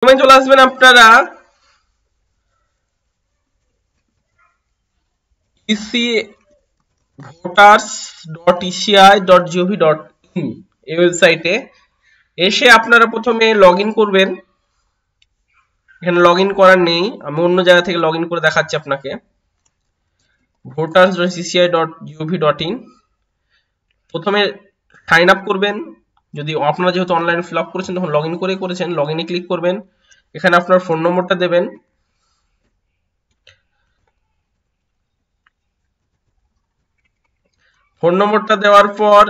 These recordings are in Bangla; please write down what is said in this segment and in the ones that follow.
প্রথমে চলে আসবেন আপনারা voters.eci.gov.in এই ওয়েবসাইটে এসে আপনারা প্রথমে লগইন করবেন। এখানে লগইন করার নেই, আমি অন্য জায়গা থেকে লগইন করে দেখাচ্ছি আপনাকে। voters.eci.gov.in প্রথমে সাইন আপ করবেন। যদি আপনারা যেহেতু অনলাইনে ফিল আপ করেছেন তখন লগইন করেছেন, লগইনে ক্লিক করবেন। এখানে আপনার ফোন নম্বরটা দেবেন। ফোন নম্বরটা দেওয়ার পর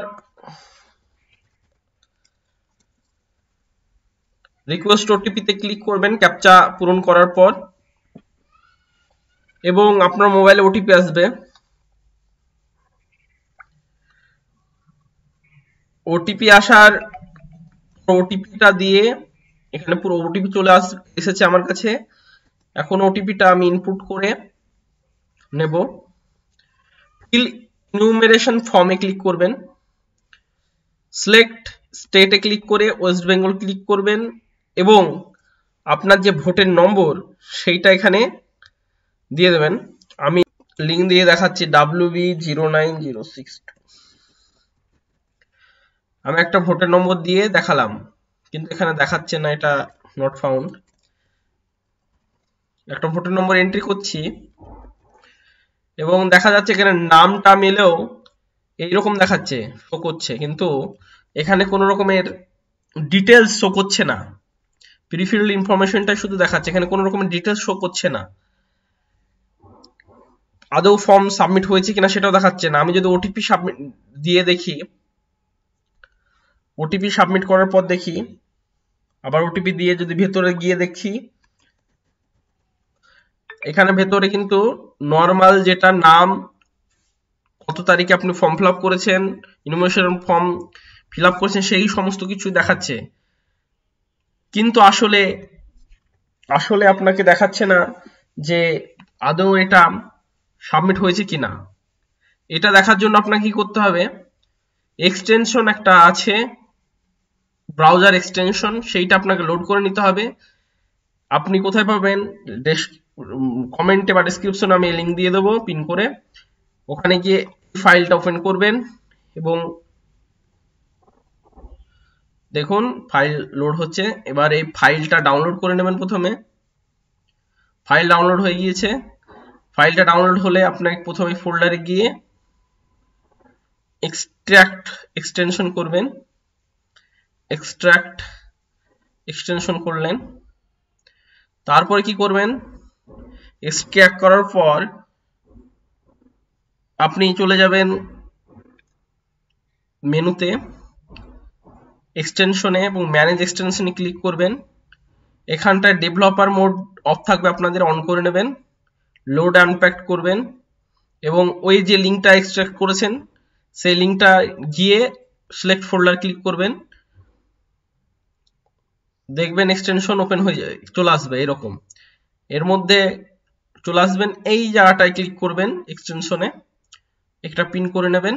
রিকোয়েস্ট ওটিপিতে ক্লিক করবেন ক্যাপচা পূরণ করার পর, এবং আপনার মোবাইলে ওটিপি আসবে। ওটিপি আসার ওটিপিটা দিয়ে এখানে পুরো ওটিপি চলে এসেছে আমার কাছে। এখন ওটিপিটা আমি ইনপুট করে নেব। ফিল ইনুমেরেশন ফর্মে ক্লিক করবেন, সিলেক্ট স্টেটে ক্লিক করে ওয়েস্ট বেঙ্গল ক্লিক করবেন এবং আপনার যে ভোটের নম্বর সেইটা এখানে দিয়ে দেবেন। আমি লিঙ্ক দিয়ে দেখাচ্ছি WB09062। আমি একটা ভোটের নম্বর দিয়ে দেখালাম, কিন্তু এখানে দেখাচ্ছে না, এটা নট ফাউন্ড। একটা ভোটের নম্বর এন্ট্রি করছি এবং দেখা যাচ্ছে এখানে নামটা মেলেও এইরকম দেখাচ্ছে, শো করছে, কিন্তু এখানে কোনো রকমের ডিটেলস শো করছে না। প্রিফিল্ড ইনফরমেশনটা শুধু দেখাচ্ছে, এখানে কোনো রকমের ডিটেলস শো করছে না। আদৌ ফর্ম সাবমিট হয়েছে কিনা সেটাও দেখাচ্ছে না। আমি যদি ওটিপি সাবমিট দিয়ে দেখি, ওটিপি সাবমিট করার পর দেখি, আবার ওটিপি দিয়ে যদি ভেতরে গিয়ে দেখি, এখানে ভেতরে কিন্তু নর্মাল যেটা নাম, কত তারিখে আপনি ফর্ম ফিল আপ করেছেন, ইনফরমেশন ফর্ম ফিল আপ করেছেন, সেই সমস্ত কিছু দেখাচ্ছে। কিন্তু আসলে আপনাকে দেখাচ্ছে না যে আদৌ এটা সাবমিট হয়েছে কিনা। এটা দেখার জন্য আপনাকে কি করতে হবে, এক্সটেনশন একটা আছে, ব্রাউজার এক্সটেনশন, সেইটা আপনাকে লোড করে নিতে হবে। আপনি কোথায় পাবেন, কমেন্টে বা ডেসক্রিপশনে আমি লিঙ্ক দিয়ে দেবো পিন করে। ওখানে গিয়ে ফাইলটা ওপেন করবেন এবং দেখুন ফাইল লোড হচ্ছে। এবার এই ফাইলটা ডাউনলোড করে নেবেন। প্রথমে ফাইল ডাউনলোড হয়ে গিয়েছে। ফাইলটা ডাউনলোড হলে আপনাকে প্রথমে ফোল্ডারে গিয়ে এক্সট্রাক্ট এক্সটেনশন করবেন। এক্সট্রাক্ট এক্সটেনশন করলেন, তারপরে কি করবেন, এক্সট্রাক্ট করার পর আপনি চলে যাবেন মেনুতে, এক্সটেনশনে এবং ম্যানেজ এক্সটেনশনে ক্লিক করবেন। এখানটায় ডেভেলপার মোড অফ থাকবে, আপনাদের অন করে নেবেন। লোড আনপ্যাক করবেন এবং ওই যে লিঙ্কটা এক্সট্রাক্ট করেছেন সেই লিঙ্কটা গিয়ে সিলেক্ট ফোল্ডার ক্লিক করবেন। দেখবেন এক্সটেনশন ওপেন হয়ে যায়, চলে আসবে এরকম। এর মধ্যে চলে আসবেন, এই জায়গাটায় ক্লিক করবেন এক্সটেনশনে, একটা পিন করে নেবেন।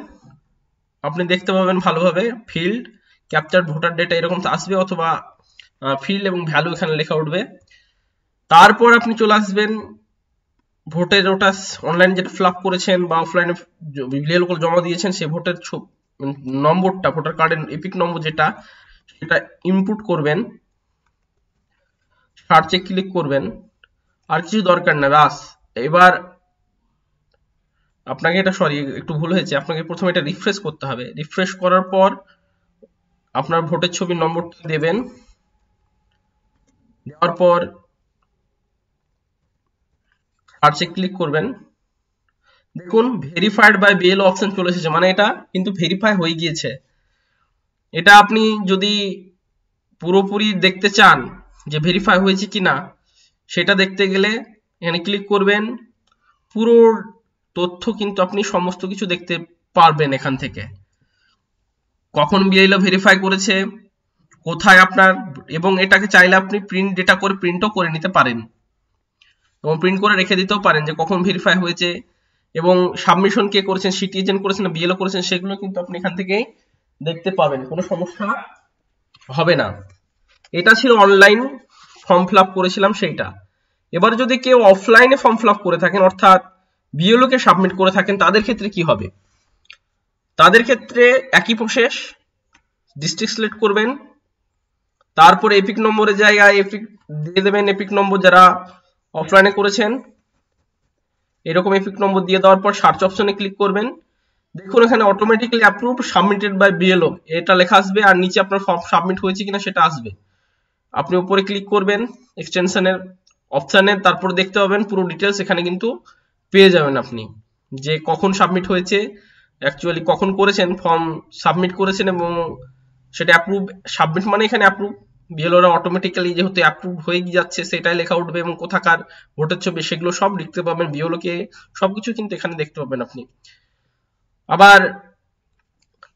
আপনি দেখতে পাবেন ভালোভাবে ফিল্ড ক্যাপচার ভোটার ডেটা এরকম আসবে, অথবা ফিল্ড এবং ভ্যালু এখানে লেখা উঠবে। তারপর আপনি চলে আসবেন ভোটের ওটা অনলাইন যেটা ফিল আপ করেছেন বা অফলাইনে ভিলেল করে জমা দিয়েছেন সেই ভোটের নম্বরটা, ভোটার কার্ডের এপিক নম্বর যেটা, সেটা ইনপুট করবেন। সার্চে ক্লিক করবেন, আর কিছু দরকার না, বাস। এবার আপনাকে এটা একটু ভুল হয়েছে, আপনাকে প্রথমে এটা রিফ্রেশ করতে হবে। রিফ্রেশ করার পর আপনার ভোটের ছবির নম্বরটা দেবেন। দেওয়ার পর সার্চে ক্লিক করবেন। দেখুন ভেরিফাইড বাই বিএলও অপশন চলে এসেছে, মানে এটা কিন্তু ভেরিফাই হয়ে গিয়েছে। এটা আপনি যদি পুরোপুরি দেখতে চান যে ভেরিফাই হয়েছে কিনা, সেটা দেখতে গেলে এখানে ক্লিক করবেন। পুরো তথ্য কিন্তু আপনি সমস্ত কিছু দেখতে পারবেন এখান থেকে, কখন বিএলও ভেরিফাই করেছে, কোথায় আপনার, এবং এটাকে চাইলে আপনি প্রিন্ট ডেটা করে প্রিন্টও করে নিতে পারেন এবং প্রিন্ট করে রেখে দিতেও পারেন যে কখন ভেরিফাই হয়েছে, এবং সাবমিশন কে করেছেন, সিটি এজেন্ট করেছেন না বিএলও করেছেন, সেগুলো কিন্তু আপনি এখান থেকে দেখতে পাবেন, কোনো সমস্যা হবে না। এটা ছিল অনলাইন ফর্ম ফিল আপ করেছিলাম সেইটা। এবার যদি কেউ অফলাইনে ফর্ম ফিল আপ করে থাকেন, অর্থাৎ বিএলও কে সাবমিট করে থাকেন, তাদের ক্ষেত্রে কি হবে? তাদের ক্ষেত্রে একই প্রসেস, ডিস্ট্রিক্ট সিলেক্ট করবেন, তারপরে এপিক নম্বরের জায়গায় এপিক দিয়ে দেবেন, এপিক নম্বর যারা অফলাইনে করেছেন এরকম এপিক নম্বর দিয়ে দেওয়ার পর সার্চ অপশনে ক্লিক করবেন। দেখুন এখানে automatically approved submitted by BLO এটা লেখা আসবে, আর নিচে আপনার ফর্ম সাবমিট হয়েছে কিনা সেটা আসবে। আপনি উপরে ক্লিক করবেন এক্সটেনশনের অপশানে, তারপর দেখতে পাবেন পুরো ডিটেলস এখানে কিন্তু পেয়ে যাবেন আপনি, যে কখন সাবমিট হয়েছে, অ্যাকচুয়ালি কখন করেছেন, ফর্ম সাবমিট করেছেন এবং সেটা অ্যাপ্রুভ। সাবমিট মানে এখানে অ্যাপ্রুভ, বিএলওরা অটোমেটিক্যালি যেহেতু অ্যাপ্রুভ হয়ে যাচ্ছে সেটাই লেখা উঠবে, এবং কোথাকার ভোটের ছবি সেগুলো সব দেখতে পাবেন, বিএলওকে সবকিছু কিন্তু এখানে দেখতে পাবেন আপনি। আবার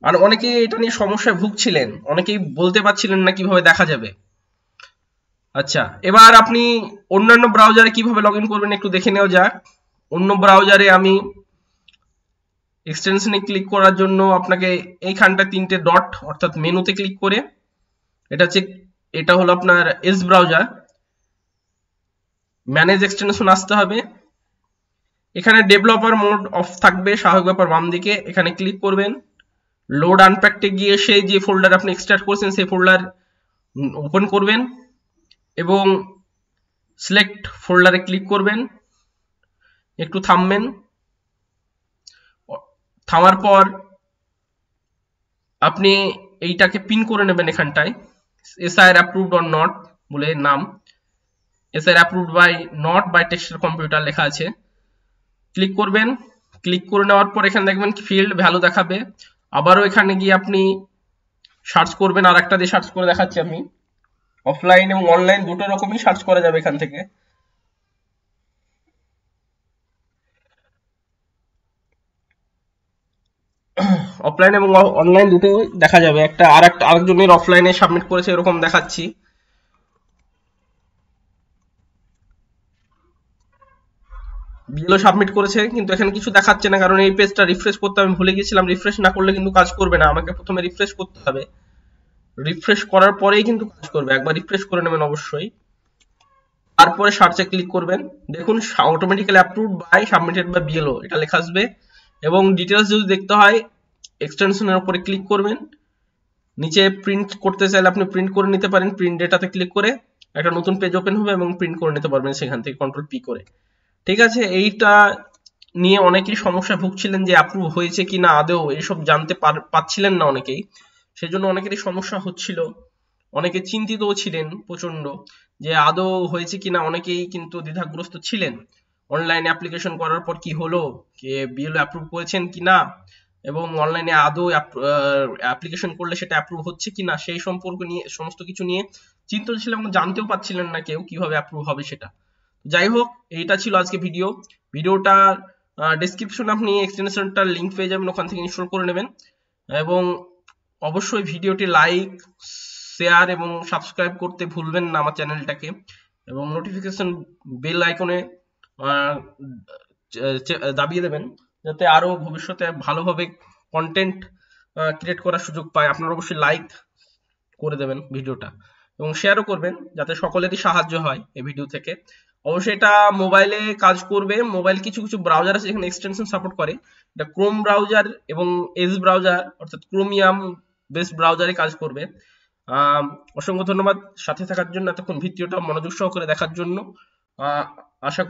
আর অনেকেই এটা নিয়ে সমস্যায় ভুগছিলেন, অনেকেই বলতে পারছিলেন না কিভাবে দেখা যাবে। আচ্ছা, এবার আপনি অন্যান্য ব্রাউজারে কিভাবে লগ ইন করবেন একটু দেখে নেওয়া যাক। অন্য ব্রাউজারে আমি এক্সটেনশনে ক্লিক করার জন্য আপনাকে এইখানটা তিনটে ডট অর্থাৎ মেনুতে ক্লিক করে, এটা হলো আপনার এস ব্রাউজার, ম্যানেজ এক্সটেনশন আসতে হবে। এখানে ডেভেলপার মোড অফ থাকবে স্বাভাবিক ব্যাপার, বাম দিকে এখানে ক্লিক করবেন। লোড আনপ্যাকটে গিয়ে সেই যে ফোল্ডার আপনি এক্সট্রাক্ট করেছেন সেই ফোল্ডার ওপেন করবেন এবং সিলেক্ট ফোল্ডারে ক্লিক করবেন, একটু থামবেন, থামার পর আপনি এইটাকে পিন করে নেবেন এখানটায়, এসআইআর অ্যাপ্রুভড অর নট বলে নাম, SIR approved by not by textile computer লেখা আছে, ক্লিক করবেন। ক্লিক করে নেওয়ার পর এখানে দেখবেন ফিল্ড ভ্যালু দেখাবে, আবারও এখানে গিয়ে আপনি সার্চ করবেন, আর একটা দিয়ে সার্চ করে দেখাচ্ছি আমি, অফলাইন এবং অনলাইন দুটো রকমই সার্চ করা যাবে এখান থেকে। অফলাইন এবং অনলাইন দুটো দেখা যাবে, একটা আরেকজনের অফলাইনে সাবমিট করেছে এরকম দেখাচ্ছি। বিএলও সাবমিট করেছে কিন্তু এখানে কিছু দেখাচ্ছে না, কারণ এই পেজটা রিফ্রেশ করতে আমি ভুলে গেছিলাম। রিফ্রেশ না করলে কিন্তু কাজ করবে না, আমাকে প্রথমে রিফ্রেশ করতে হবে, রিফ্রেশ করার পরেই কিন্তু কাজ করবে। একবার রিফ্রেশ করে নেবেন অবশ্যই, তারপরে সার্চে ক্লিক করবেন। দেখুন automatically approved by submitted by BLO এটা লেখা আসবে, এবং ডিটেলস যদি দেখতে হয় এক্সটেনশনের উপরে ক্লিক করবেন। নিচে প্রিন্ট করতে চাইলে আপনি প্রিন্ট করে নিতে পারেন, প্রিন্ট ডেটাতে ক্লিক করে একটা নতুন পেজ ওপেন হবে এবং প্রিন্ট করে নিতে পারবেন সেখান থেকে কন্ট্রোল পি করে। ঠিক আছে, এইটা নিয়ে অনেকেই সমস্যা ভুগছিলেন যে অ্যাপ্রুভ হয়েছে কিনা আদৌ এইসব জানতে পারছিলেন না অনেকেই, সেজন্য অনেকেরই সমস্যা হচ্ছিল, অনেকে চিন্তিতও ছিলেন প্রচন্ড যে আদৌ হয়েছে কিনা, অনেকেই কিন্তু দ্বিধাগ্রস্ত ছিলেন অনলাইনে অ্যাপ্লিকেশন করার পর কি হলো, কে বিএলও অ্যাপ্রুভ করেছেন কিনা, এবং অনলাইনে আদৌ অ্যাপ্লিকেশন করলে সেটা অ্যাপ্রুভ হচ্ছে কিনা সেই সম্পর্ক নিয়ে সমস্ত কিছু নিয়ে চিন্তিত ছিলেন, জানতেও পারছিলেন না কেউ কিভাবে অ্যাপ্রুভ হবে সেটা। যাই হোক, এইটা ছিল আজকে ভিডিওটা ডেসক্রিপশনে আপনি এক্সটেনশনটার লিংক পেয়ে যাবেন, ওখান থেকে ইনস্টল করে নেবেন, এবং অবশ্যই ভিডিওটি লাইক, শেয়ার এবং সাবস্ক্রাইব করতে ভুলবেন না আমার চ্যানেলটাকে, এবং নোটিফিকেশন বেল আইকনে দাবিয়ে দেবেন যাতে আরো ভবিষ্যতে ভালোভাবে কন্টেন্ট ক্রিয়েট করার সুযোগ পায়। আপনারা অবশ্যই লাইক করে দেবেন ভিডিওটা এবং শেয়ারও করবেন যাতে সকলেরই সাহায্য হয় এই ভিডিও থেকে। অবশ্যই এটা মোবাইলে কাজ করবে, মোবাইল কিছু কিছু ব্রাউজার আছে এখানে এক্সটেনশন সাপোর্ট করে, এটা ক্রোম ব্রাউজার এবং এজ ব্রাউজার অর্থাৎ ক্রোমিয়াম বেস ব্রাউজারে কাজ করবে। অসংখ্য ধন্যবাদ সাথে থাকার জন্য, এতক্ষণ ভিডিওটা মনোযোগ সহকারে দেখার জন্য। আশা